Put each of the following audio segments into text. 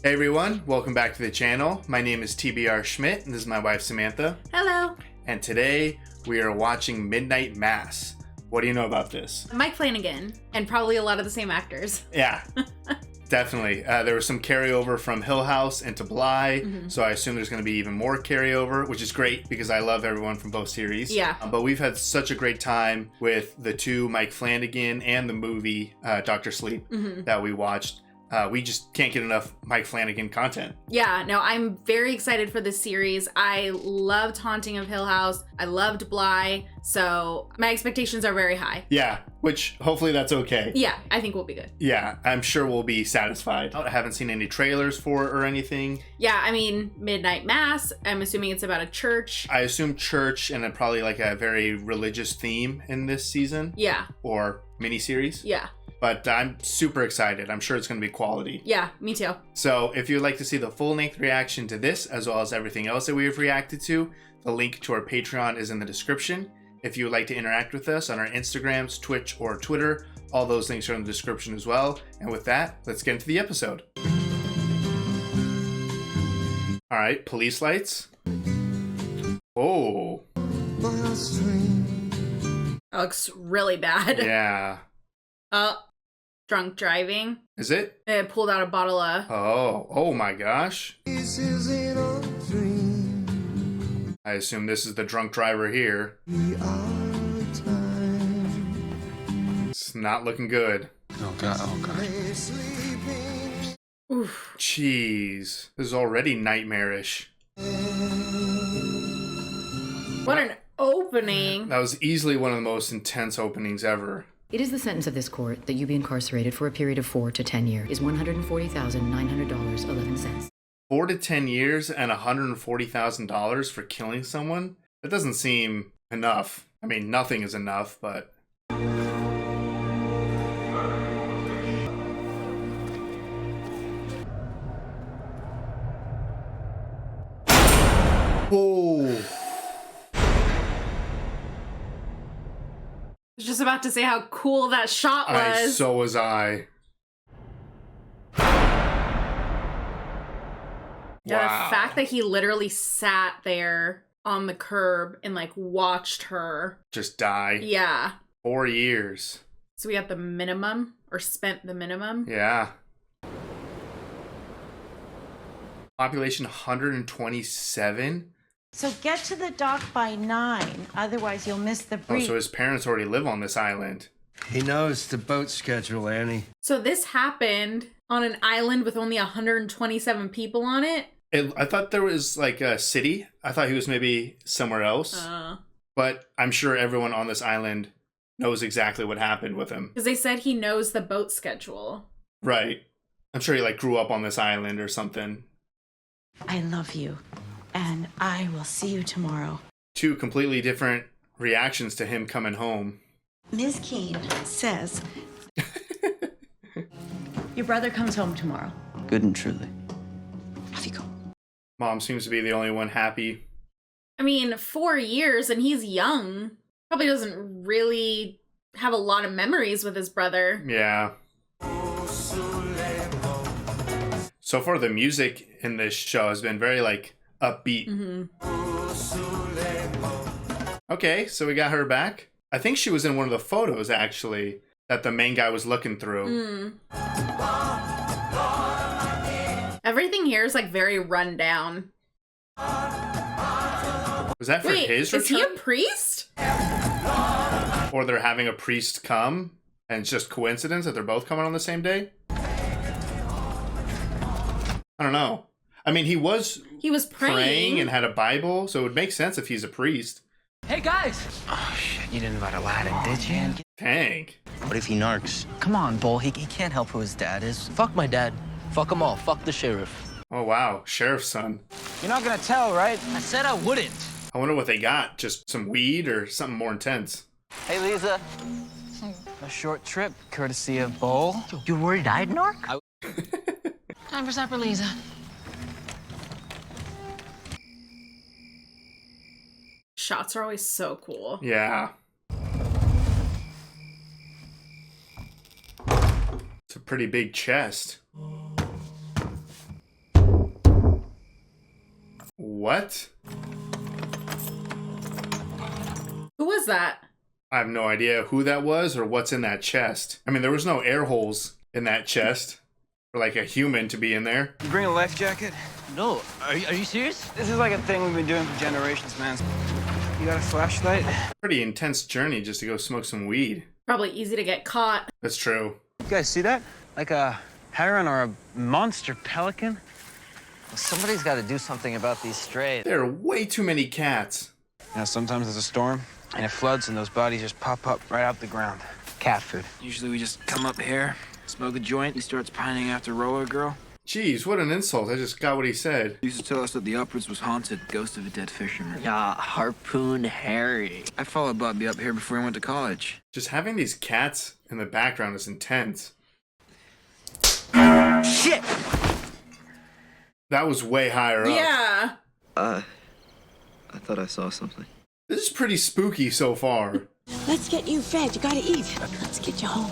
Hey everyone, welcome back to the channel. My name is TBR Schmitt and this is my wife Samantha. Hello. And today we are watching Midnight Mass. What do you know about this? Mike Flanagan, and probably a lot of the same actors. Yeah, definitely. There was some carryover from Hill House into Bly, so I assume there's going to be even more carryover, which is great because I love everyone from both series. Yeah. But we've had such a great time with the two Mike Flanagan and the movie Dr. Sleep that we watched. We just can't get enough Mike Flanagan content. Yeah, no, I'm very excited for this series. I loved Haunting of Hill House. I loved Bly. So my expectations are very high. Yeah, which hopefully that's okay. Yeah, I think we'll be good. Yeah, I'm sure we'll be satisfied. I haven't seen any trailers for it or anything. Yeah, I mean, Midnight Mass. I'm assuming it's about a church. I assume church and then probably like a very religious theme in this season. Yeah. Or miniseries. Yeah. But I'm super excited. I'm sure it's going to be quality. Yeah, me too. So if you'd like to see the full-length reaction to this, as well as everything else that we have reacted to, the link to our Patreon is in the description. If you would like to interact with us on our Instagrams, Twitch, or Twitter, all those links are in the description as well. And with that, let's get into the episode. All right, police lights. Oh. That looks really bad. Yeah. Drunk driving. Is it? They pulled out a bottle of... Oh my gosh. This isn't a dream. I assume this is the drunk driver here. It's not looking good. Oh god, oh god. Oof. Jeez. This is already nightmarish. What an opening. That was easily one of the most intense openings ever. It is the sentence of this court that you be incarcerated for a period of 4 to 10 years. Is $140,900.11. 4 to 10 years and $140,000 for killing someone? That doesn't seem enough. I mean, nothing is enough, but... Oh. I was just about to say how cool that shot was. So was I. Yeah, Wow. the fact that he literally sat there on the curb and like watched her. Just die. Yeah. 4 years. So we got the minimum, or spent the minimum. Yeah. Population 127? So get to the dock by 9, otherwise you'll miss the Oh, breach. so his parents already live on this island. He knows the boat schedule, Annie. So this happened on an island with only 127 people on it. I thought there was like a city. I thought he was maybe somewhere else. But I'm sure everyone on this island knows exactly what happened with him. Because they said he knows the boat schedule. Right. I'm sure he like grew up on this island or something. I love you, and I will see you tomorrow. Two completely different reactions to him coming home. Ms. Keene says your brother comes home tomorrow. Good and truly. Off you go. Mom seems to be the only one happy. I mean, 4 years and he's young. Probably doesn't really have a lot of memories with his brother. Yeah. So far, the music in this show has been very, like, upbeat. Okay, so we got her back. I think she was in one of the photos, actually, that the main guy was looking through. Everything here is, like, very run down. Was that for Wait, his is return? he a priest? Or they're having a priest come, and it's just coincidence that they're both coming on the same day? I don't know. I mean, he was praying and had a Bible, so it would make sense if he's a priest. Hey guys! Oh shit, you didn't invite Aladdin, did you? Dang. What if he narcs? Come on, Bull, he can't help who his dad is. Fuck my dad. Fuck them all. Fuck the sheriff. Oh, wow. Sheriff's son. You're not gonna tell, right? I said I wouldn't. I wonder what they got. Just some weed or something more intense. Hey, Lisa. A short trip, courtesy of Bull. You worried I'd narc? Time for supper, Lisa. Shots are always so cool. Yeah. It's a pretty big chest. What? Who was that? I have no idea who that was or what's in that chest. I mean, there was no air holes in that chest for like a human to be in there. You bring a life jacket? No, are you serious? This is like a thing we've been doing for generations, man. You got a flashlight? Pretty intense journey just to go smoke some weed. Probably easy to get caught. That's true. You guys see that? Like a heron or a monster pelican? Well, somebody's got to do something about these strays. There are way too many cats. Yeah, sometimes there's a storm, and it floods, and those bodies just pop up right out the ground. Cat food. Usually we just come up here, smoke a joint, he starts pining after Roller Girl. Jeez, what an insult. I just got what he said. He used to tell us that the upwards was haunted, ghost of a dead fisherman. Yeah, Harpoon Harry. I followed Bobby up here before he went to college. Just having these cats in the background is intense. Shit! That was way higher up. Yeah. I thought I saw something. This is pretty spooky so far. Let's get you fed. You gotta eat. Let's get you home.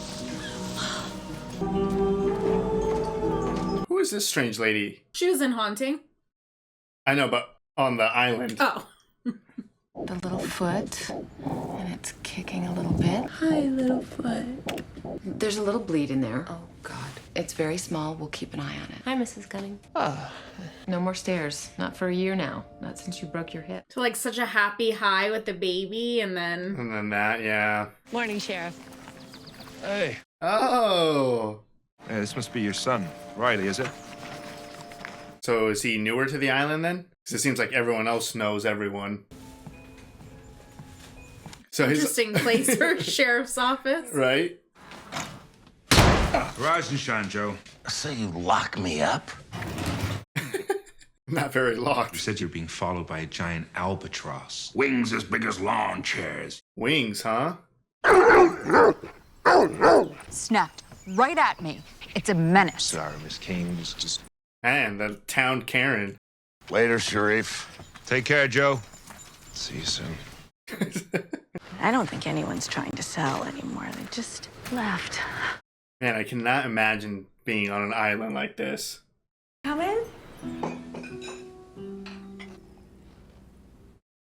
Who is this strange lady? She was in Haunting. I know, but on the island. Oh. The little foot, and it's kicking a little bit. Hi, little foot. There's a little bleed in there. Oh, God. It's very small. We'll keep an eye on it. Hi, Mrs. Gunning. No more stairs. Not for a year now. Not since you broke your hip. So like such a happy high with the baby and then... And then that, yeah. Morning, Sheriff. Hey. Oh. Hey, this must be your son, Riley, is it? So is he newer to the island then? Because it seems like everyone else knows everyone. So Interesting place for a sheriff's office. Right? Rise and shine, Joe. So you lock me up? Not very You locked. said you're being followed by a giant albatross. Wings as big as lawn chairs. Wings, huh? Snapped right at me. It's a menace. Sorry, Miss King's just... Man, the town Karen. Later, Sharif. Take care, Joe. See you soon. I don't think anyone's trying to sell anymore. They just left. Man, I cannot imagine being on an island like this. Come in.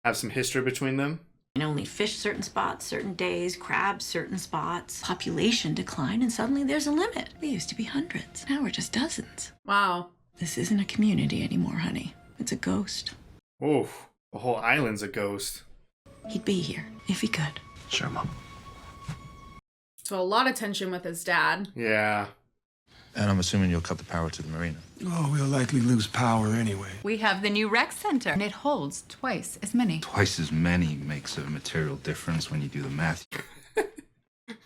Have some history between them. And only fish certain spots, certain days, crabs certain spots. Population decline, and suddenly there's a limit. We used to be hundreds. Now we're just dozens. Wow. This isn't a community anymore, honey. It's a ghost. Oof. The whole island's a ghost. He'd be here if he could. Sure, Mom. So a lot of tension with his dad. Yeah. And I'm assuming you'll cut the power to the marina. Oh, we'll likely lose power anyway. We have the new rec center, and it holds twice as many. Twice as many makes a material difference when you do the math.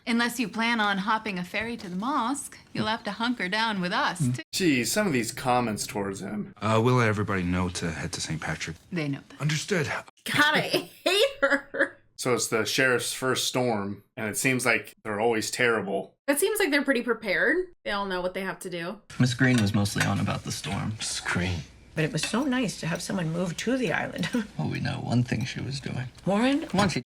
Unless you plan on hopping a ferry to the mosque, you'll have to hunker down with us, too. Geez, some of these comments towards him. We'll let everybody know to head to St. Patrick. They know that. Understood. God, I hate her. So it's the sheriff's first storm, and it seems like they're always terrible. It seems like they're pretty prepared. They all know what they have to do. Miss Green was mostly on about the storm. Scream. But it was so nice to have someone move to the island. Well, we know one thing she was doing. Warren, Come on, she...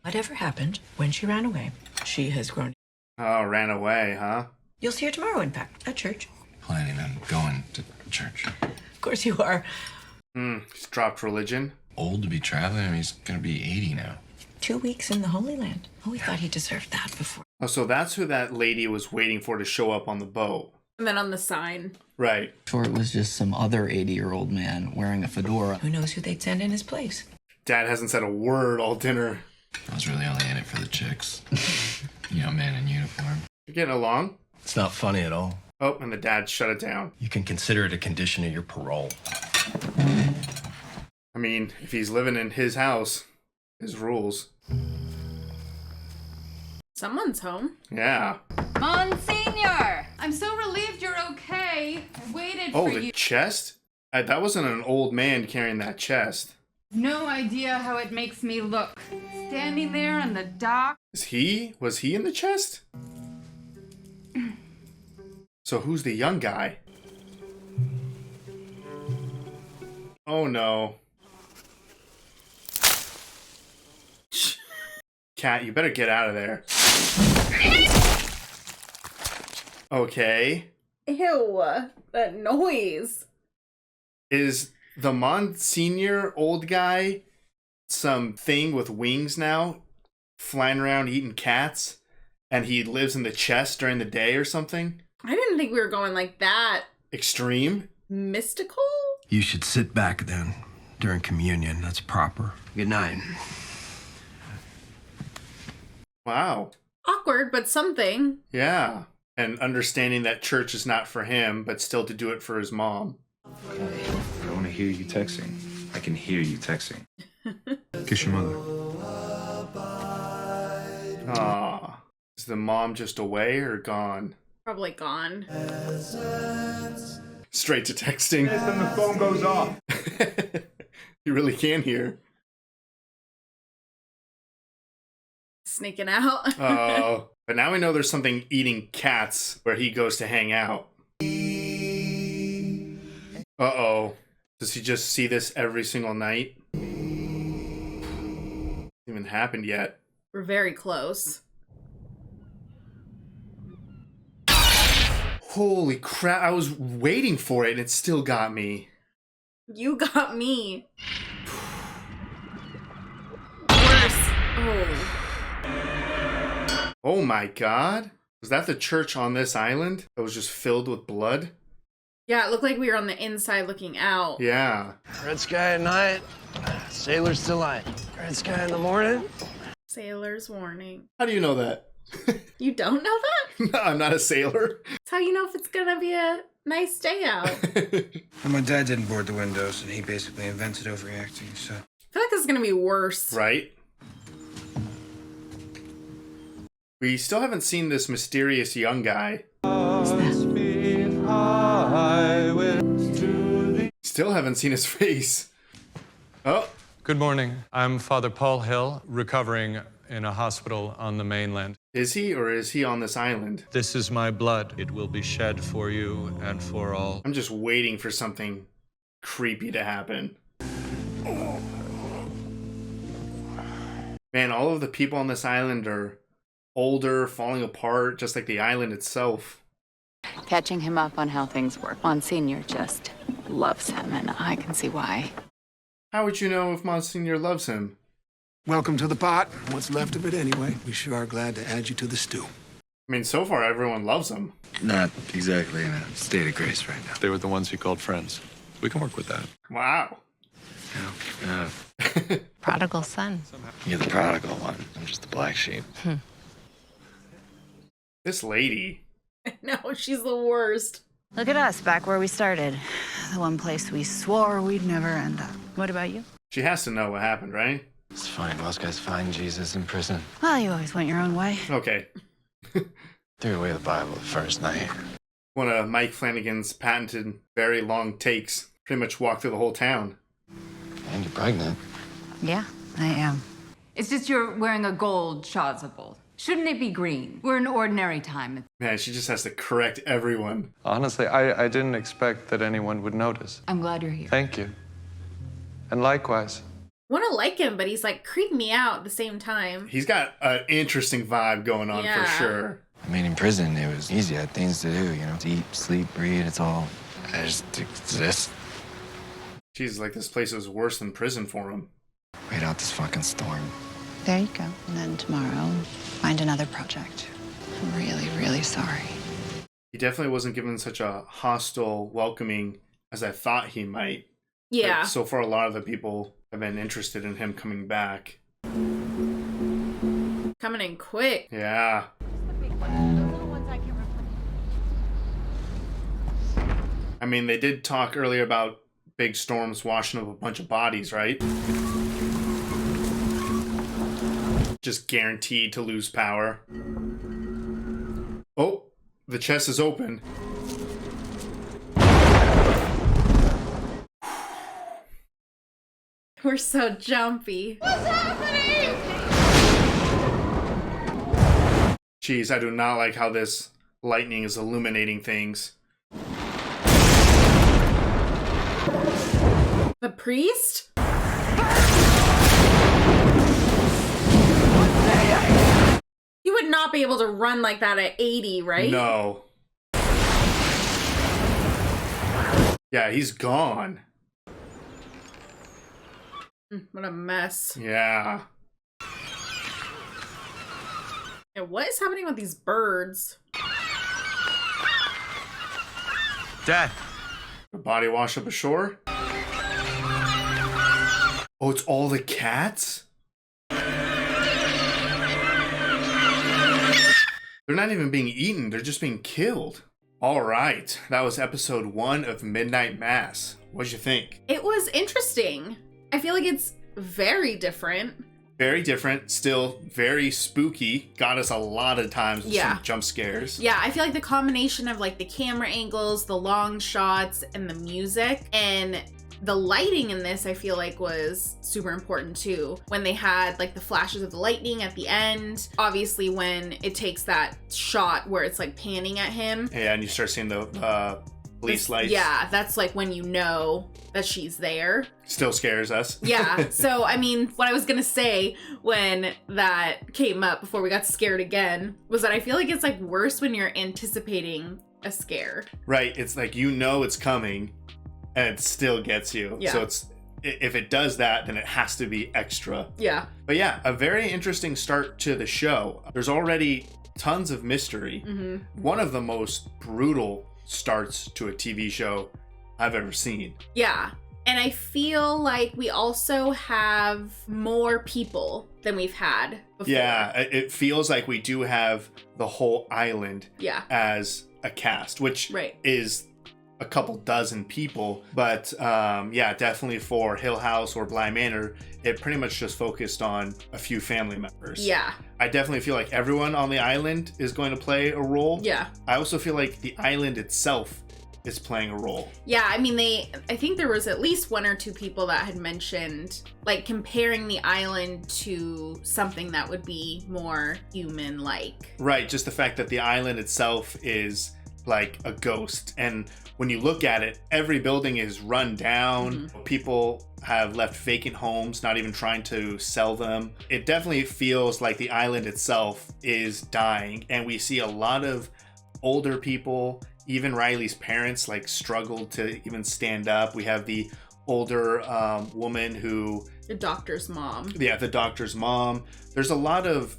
whatever happened when she ran away, she has grown. Oh, ran away, huh? You'll see her tomorrow, in fact, at church. Planning on going to church. Of course you are. He's dropped religion. Old to be traveling? I mean, he's gonna be 80 now. 2 weeks in the Holy Land. Oh, we thought he deserved that before. Oh, so that's who that lady was waiting for to show up on the boat. And then on the sign. Right. Sure, it was just some other 80-year-old man wearing a fedora. Who knows who they'd send in his place? Dad hasn't said a word all dinner. I was really only in it for the chicks. You know, man in uniform. You getting along? It's not funny at all. Oh, and the dad shut it down. You can consider it a condition of your parole. I mean, if he's living in his house, his rules. Someone's home. Yeah. Monsignor! I'm so relieved you're okay. I waited Oh, for the you. chest? That wasn't an old man carrying that chest. No idea how it makes me look. Standing there in the dock. Was he in the chest? So who's the young guy? Oh no. Cat, you better get out of there. Okay. Ew. That noise. Is the Monsignor old guy some thing with wings now, flying around eating cats, and he lives in the chest during the day or something? I didn't think we were going like that. Extreme? Mystical? You should sit back then during communion. That's proper. Good night. Wow. Awkward, but something. Yeah. And understanding that church is not for him, but still to do it for his mom. I want to hear you texting. I can hear you texting. Kiss your mother. Aw. Is the mom just away or gone? Probably gone. Straight to texting. Then the phone goes off. You really can hear. Sneaking out. Oh. But now we know there's something eating cats where he goes to hang out. Uh-oh. Does he just see this every single night? Hasn't even happened yet. We're very close. Holy crap, I was waiting for it and it still got me. You got me. Worse. Oh. Oh my god. Was that the church on this island that was just filled with blood? Yeah, it looked like we were on the inside looking out. Yeah. Red sky at night, sailors delight. Red sky in the morning. Sailor's warning. How do you know that? You don't know that? No, I'm not a sailor. That's how you know if it's gonna be a nice day out. Well, my dad didn't board the windows, and he basically invented overreacting, so... I feel like this is gonna be worse. Right? We still haven't seen this mysterious young guy. Still haven't seen his face. Oh. Good morning. I'm Father Paul Hill, recovering in a hospital on the mainland. Is he, or is he on this island? This is my blood. It will be shed for you and for all. I'm just waiting for something creepy to happen. Man, all of the people on this island are older, falling apart, just like the island itself. Catching him up on how things work. Monsignor just loves him, and I can see why. How would you know if Monsignor loves him? Welcome to the pot. What's left of it anyway. We sure are glad to add you to the stew. I mean, so far everyone loves him. Not exactly in a state of grace right now. They were the ones he called friends. We can work with that. Wow. Prodigal son. You're the prodigal one. I'm just the black sheep. This lady. No, she's the worst. Look at us, back where we started. The one place we swore we'd never end up. What about you? She has to know what happened, right? It's fine. Most guys find Jesus in prison. Well, you always went your own way. Okay. Threw away the Bible the first night. One of Mike Flanagan's patented very long takes. Pretty much walked through the whole town. And you're pregnant. Yeah, I am. It's just you're wearing a gold chasuble. Shouldn't it be green? We're in ordinary time. Man, she just has to correct everyone. Honestly, I didn't expect that anyone would notice. I'm glad you're here. Thank you. And likewise. Want to like him, but he's like creeping me out at the same time. He's got an interesting vibe going on for sure. I mean, in prison, it was easy. I had things to do, you know, to eat, sleep, breathe. It's all. I just exist. Jeez, like this place is worse than prison for him. Wait out this fucking storm. There you go. And then tomorrow, find another project. I'm really, really sorry. He definitely wasn't given such a hostile welcoming as I thought he might. Yeah. But so far, a lot of the people have been interested in him coming back. Coming in quick. Yeah. I mean, they did talk earlier about big storms washing up a bunch of bodies, right? Just guaranteed to lose power. Oh, the chest is open. We're so jumpy. What's happening? Jeez, I do not like how this lightning is illuminating things. The priest? You would not be able to run like that at 80, right? No. Yeah, he's gone. What a mess. Yeah. Yeah, what is happening with these birds? Dad. The body wash up ashore? Oh, it's all the cats? They're not even being eaten, they're just being killed. All right, that was episode 1 of Midnight Mass. What'd you think? It was interesting. I feel like it's very different. Very different, still very spooky. Got us a lot of times with some jump scares. Yeah, I feel like the combination of like the camera angles, the long shots, and the music, and the lighting in this I feel like was super important too. When they had like the flashes of the lightning at the end, obviously when it takes that shot where it's like panning at him. Yeah, and you start seeing the police lights. Yeah, that's like when you know that she's there. Still scares us. Yeah, so I mean, what I was gonna say when that came up before we got scared again was that I feel like it's like worse when you're anticipating a scare. Right, it's like you know it's coming and it still gets you. Yeah. So it's if it does that, then it has to be extra. Yeah. But yeah, a very interesting start to the show. There's already tons of mystery. Mm-hmm. One of the most brutal starts to a TV show I've ever seen. Yeah. And I feel like we also have more people than we've had before. Yeah, it feels like we do have the whole island as a cast, which is a couple dozen people. But yeah, definitely for Hill House or Bly Manor, it pretty much just focused on a few family members. Yeah. I definitely feel like everyone on the island is going to play a role. Yeah. I also feel like the island itself is playing a role. Yeah, I mean, I think there was at least 1 or 2 people that had mentioned, like, comparing the island to something that would be more human-like. Right, just the fact that the island itself is like a ghost. And when you look at it, every building is run down. Mm-hmm. People have left vacant homes, not even trying to sell them. It definitely feels like the island itself is dying. And we see a lot of older people. Even Riley's parents like struggled to even stand up. We have the older woman who... The doctor's mom. Yeah, the doctor's mom. There's a lot of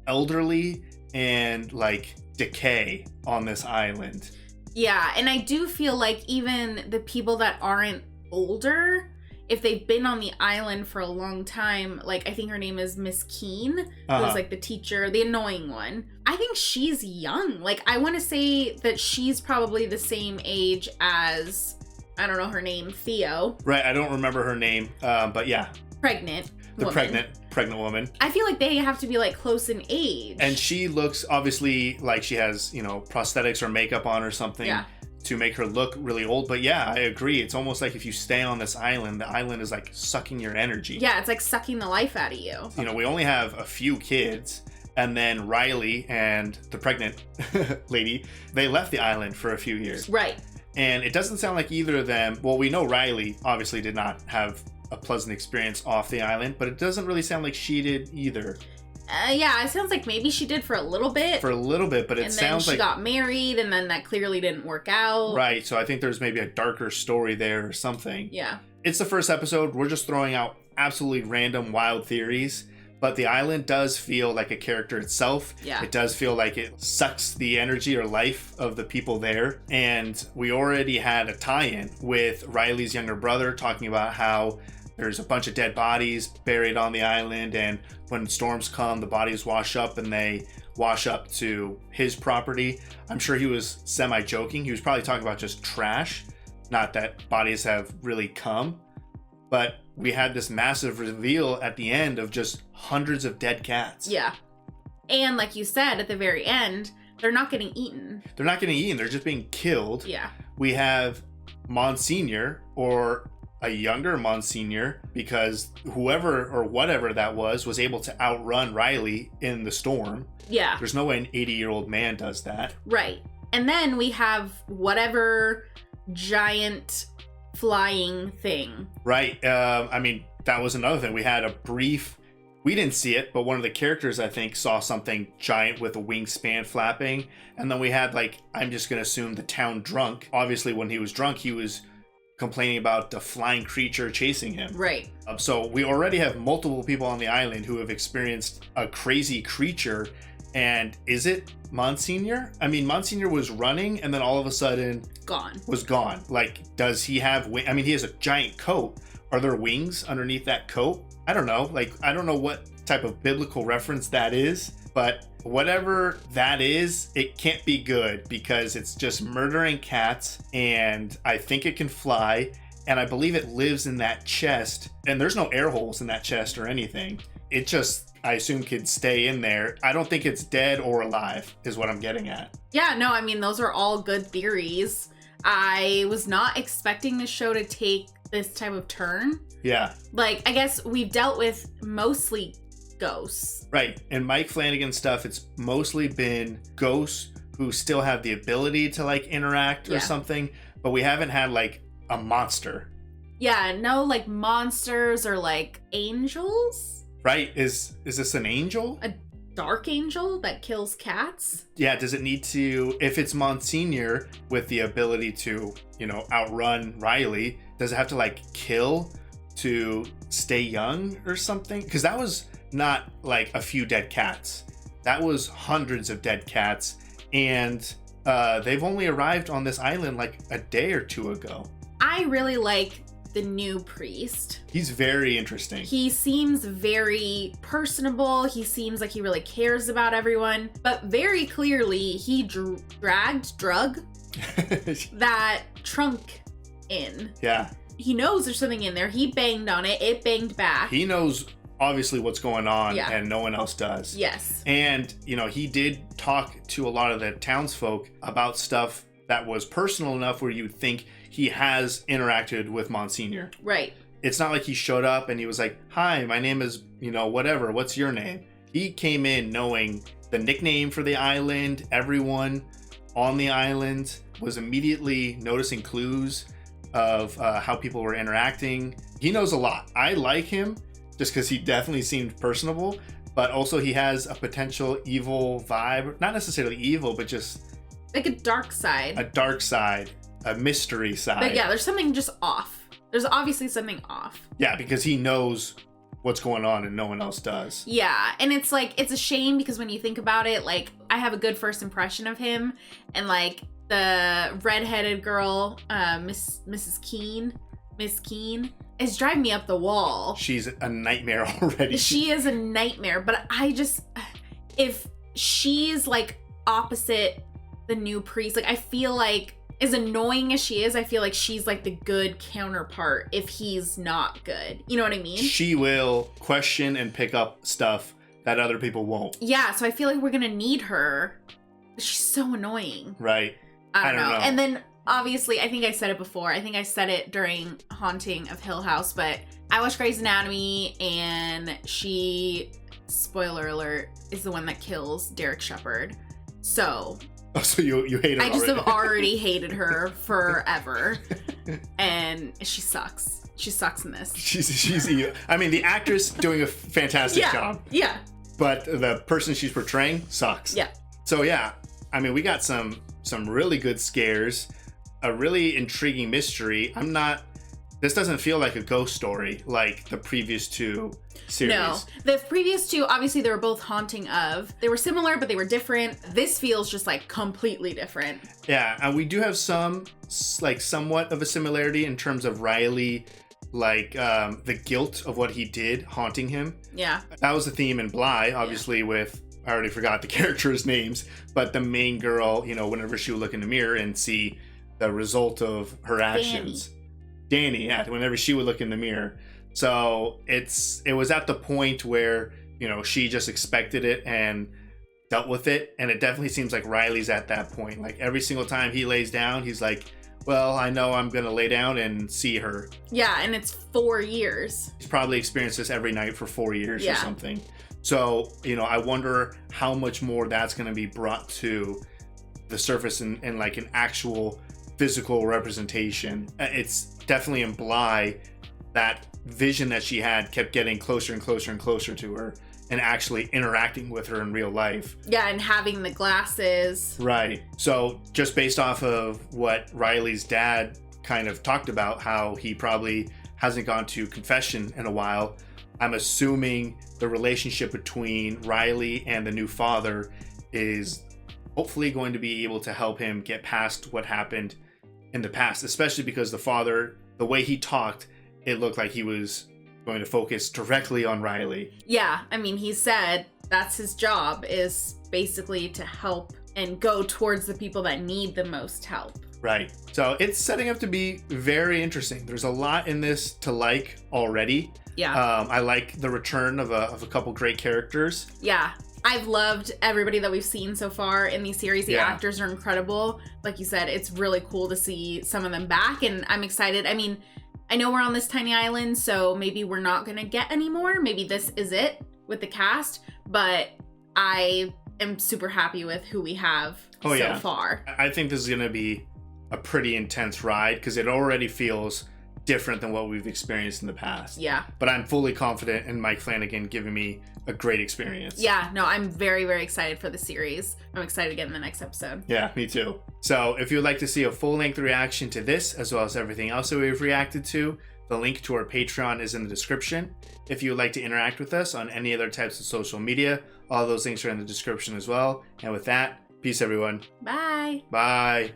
elderly and like decay on this island. Yeah, and I do feel like even the people that aren't older, if they've been on the island for a long time, like I think her name is Miss Keene, who's like the teacher, the annoying one. I think she's young. Like I want to say that she's probably the same age as, I don't know her name, Theo. Right, I don't remember her name, but yeah. Pregnant. The woman. pregnant woman. I feel like they have to be like close in age. And she looks obviously like she has, you know, prosthetics or makeup on or something. Yeah. To make her look really old. But yeah, I agree. It's almost like if you stay on this island, the island is like sucking your energy. Yeah, it's like sucking the life out of you. You know, we only have a few kids, and then Riley and the pregnant lady, they left the island for a few years. Right. And it doesn't sound like either of them, well, we know Riley obviously did not have a pleasant experience off the island, but it doesn't really sound like she did either. Yeah, it sounds like maybe she did for a little bit. For a little bit, but it sounds like... And then she got married, and then that clearly didn't work out. Right, so I think there's maybe a darker story there or something. Yeah. It's the first episode. We're just throwing out absolutely random, wild theories. But the island does feel like a character itself. Yeah. It does feel like it sucks the energy or life of the people there. And we already had a tie-in with Riley's younger brother talking about how there's a bunch of dead bodies buried on the island, and when storms come, the bodies wash up and they wash up to his property. I'm sure he was semi-joking. He was probably talking about just trash, not that bodies have really come. But we had this massive reveal at the end of just hundreds of dead cats. Yeah. And like you said, at the very end, they're not getting eaten. They're not getting eaten. They're just being killed. Yeah. We have Monsignor, or a younger Monsignor, because whoever or whatever that was able to outrun Riley in the storm. Yeah. There's no way an 80-year-old man does that. Right. And then we have whatever giant flying thing. Right. I mean, that was another thing. We had a brief... We didn't see it, but one of the characters, I think, saw something giant with a wingspan flapping. And then we had, like, I'm just going to assume the town drunk. Obviously, when he was drunk, he was complaining about the flying creature chasing him. Right. So we already have multiple people on the island who have experienced a crazy creature. And is it Monsignor? I mean, Monsignor was running and then all of a sudden was gone. Like, does he have I mean, he has a giant coat. Are there wings underneath that coat? I don't know. Like, I don't know what type of biblical reference that is, but whatever that is, it can't be good because it's just murdering cats, and I think it can fly, and I believe it lives in that chest, and there's no air holes in that chest or anything. It just, I assume, could stay in there. I don't think it's dead or alive is what I'm getting at. Yeah, no, I mean, those are all good theories. I was not expecting the show to take this type of turn. Yeah. Like, I guess we've dealt with mostly ghosts. Right. And Mike Flanagan's stuff, it's mostly been ghosts who still have the ability to like interact or something, but we haven't had like a monster. Yeah, no like monsters or like angels. Right. Is this an angel? A dark angel that kills cats? Yeah, does it need to, if it's Monsignor with the ability to, you know, outrun Riley, does it have to like kill to stay young or something? Because that was not like a few dead cats. That was hundreds of dead cats. And they've only arrived on this island like a day or two ago. I really like the new priest. He's very interesting. He seems very personable. He seems like he really cares about everyone. But very clearly, he drug that trunk in. Yeah. He knows there's something in there. He banged on it. It banged back. He knows obviously what's going on and no one else does. Yes. And, you know, he did talk to a lot of the townsfolk about stuff that was personal enough where you'd think he has interacted with Monsignor. Right. It's not like he showed up and he was like, hi, my name is, you know, whatever. What's your name? He came in knowing the nickname for the island. Everyone on the island was immediately noticing clues of how people were interacting. He knows a lot. I like him just because he definitely seemed personable, but also he has a potential evil vibe. Not necessarily evil, but just like a dark side. A dark side, a mystery side. But yeah, there's something just off. There's obviously something off. Yeah, because he knows what's going on and no one else does. Yeah, and it's like, it's a shame because when you think about it, like, I have a good first impression of him, and like the redheaded girl, Miss Keene, is driving me up the wall. She's a nightmare already. She is a nightmare, but I just, if she's like opposite the new priest, like I feel like, as annoying as she is, I feel like she's like the good counterpart if he's not good. You know what I mean? She will question and pick up stuff that other people won't. Yeah, so I feel like we're gonna need her. She's so annoying. Right. I don't know. And then obviously, I think I said it before. I think I said it during Haunting of Hill House, but I watched Grey's Anatomy and she, spoiler alert, is the one that kills Derek Shepherd. So... Oh, so you hate her I just already. have already hated her forever. And she sucks. She sucks in this. She's evil. I mean, the actress doing a fantastic job. Yeah. But the person she's portraying sucks. Yeah. So yeah, I mean, we got some really good scares, a really intriguing mystery. This doesn't feel like a ghost story like the previous two series. No, the previous two, obviously they were both Haunting of. They were similar, but they were different. This feels just like completely different. Yeah, and we do have some, like, somewhat of a similarity in terms of Riley, like, the guilt of what he did haunting him. Yeah. That was the theme in Bly, obviously, with, I already forgot the characters' names, but the main girl, you know, whenever she would look in the mirror and see the result of her actions. Danny, yeah, whenever she would look in the mirror. So it was at the point where, you know, she just expected it and dealt with it. And it definitely seems like Riley's at that point. Like every single time he lays down, he's like, well, I know I'm going to lay down and see her. Yeah, and it's 4 years. He's probably experienced this every night for 4 years or Yeah. something. So, you know, I wonder how much more that's going to be brought to the surface in like an actual physical representation. It's definitely in Bly, that vision that she had kept getting closer and closer and closer to her and actually interacting with her in real life. Yeah, and having the glasses. Right. So just based off of what Riley's dad kind of talked about how he probably hasn't gone to confession in a while. I'm assuming the relationship between Riley and the new father is hopefully going to be able to help him get past what happened in the past, especially because the father, the way he talked, it looked like he was going to focus directly on Riley. Yeah, I mean, he said that's his job, is basically to help and go towards the people that need the most help. Right. So it's setting up to be very interesting. There's a lot in this to like already. Yeah. I like the return of a couple great characters. Yeah. I've loved everybody that we've seen so far in these series. The actors are incredible. Like you said, it's really cool to see some of them back, and I'm excited. I mean, I know we're on this tiny island, so maybe we're not going to get any more. Maybe this is it with the cast, but I am super happy with who we have so far. I think this is going to be a pretty intense ride because it already feels different than what we've experienced in the past. Yeah. But I'm fully confident in Mike Flanagan giving me a great experience. Yeah, no, I'm very, very excited for the series. I'm excited to get in the next episode. Yeah, me too. So if you'd like to see a full-length reaction to this, as well as everything else that we've reacted to, the link to our Patreon is in the description. If you would like to interact with us on any other types of social media, all those links are in the description as well. And with that, peace everyone. Bye. Bye.